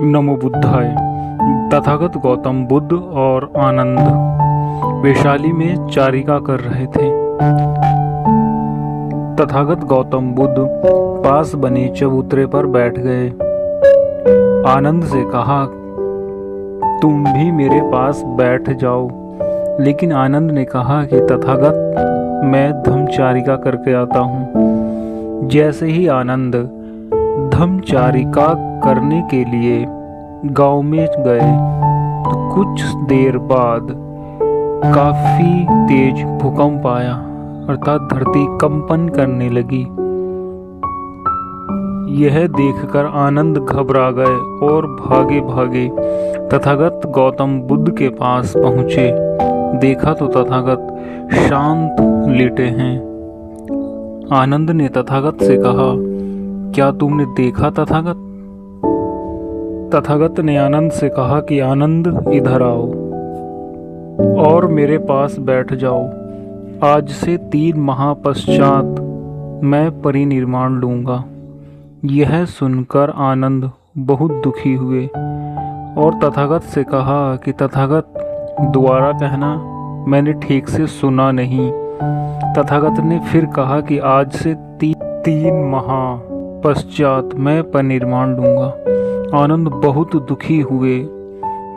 नमो बुद्धाय। तथागत गौतम बुद्ध और आनंद वैशाली में चारिका कर रहे थे। तथागत गौतम बुद्ध पास बने चबूतरे पर बैठ गए। आनंद से कहा, तुम भी मेरे पास बैठ जाओ। लेकिन आनंद ने कहा कि तथागत, मैं धम्मचारिका करके आता हूँ। जैसे ही आनंद धम्मचारिका करने के लिए गांव में गए तो कुछ देर बाद काफी तेज भूकंप आया, अर्थात धरती कंपन करने लगी। यह देखकर आनंद घबरा गए और भागे भागे तथागत गौतम बुद्ध के पास पहुँचे। देखा तो तथागत शांत लेटे हैं। आनंद ने तथागत से कहा, क्या तुमने देखा तथागत? तथागत ने आनंद से कहा कि आनंद, इधर आओ और मेरे पास बैठ जाओ। आज से 3 माह पश्चात मैं परिनिर्वाण लूँगा। यह सुनकर आनंद बहुत दुखी हुए और तथागत से कहा कि तथागत, दोबारा कहना, मैंने ठीक से सुना नहीं। तथागत ने फिर कहा कि आज से 3 माह पश्चात मैं परिनिर्वाण लूँगा। आनंद बहुत दुखी हुए।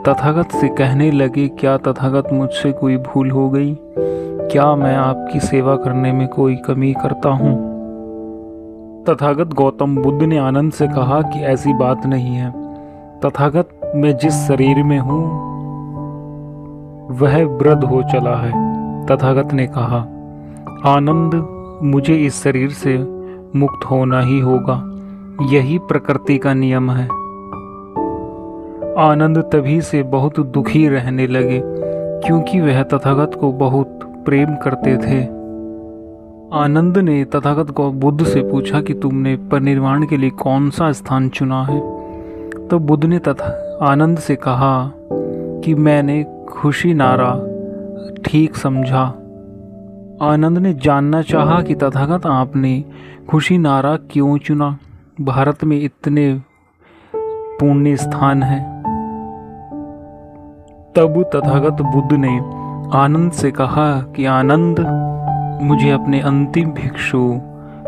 तथागत से कहने लगे, क्या तथागत, मुझसे कोई भूल हो गई? क्या मैं आपकी सेवा करने में कोई कमी करता हूँ? तथागत गौतम बुद्ध ने आनंद से कहा कि ऐसी बात नहीं है तथागत, मैं जिस शरीर में हूँ वह वृद्ध हो चला है। तथागत ने कहा, आनंद, मुझे इस शरीर से मुक्त होना ही होगा, यही प्रकृति का नियम है। आनंद तभी से बहुत दुखी रहने लगे क्योंकि वह तथागत को बहुत प्रेम करते थे। आनंद ने तथागत को बुद्ध से पूछा कि तुमने परिनिर्वाण के लिए कौन सा स्थान चुना है? तो बुद्ध ने आनंद से कहा कि मैंने खुशी नारा ठीक समझा। आनंद ने जानना चाहा कि तथागत, आपने खुशी नारा क्यों चुना? भारत में इतने पुण्य स्थान हैं। तब तथागत बुद्ध ने आनंद से कहा कि आनंद, मुझे अपने अंतिम भिक्षु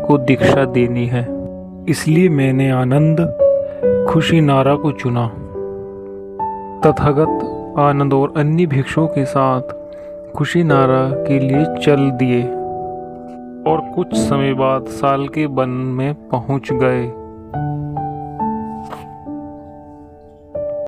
को दीक्षा देनी है, इसलिए मैंने आनंद खुशी नारा को चुना। तथागत आनंद और अन्य भिक्षुओं के साथ खुशी नारा के लिए चल दिए और कुछ समय बाद साल के वन में पहुंच गए।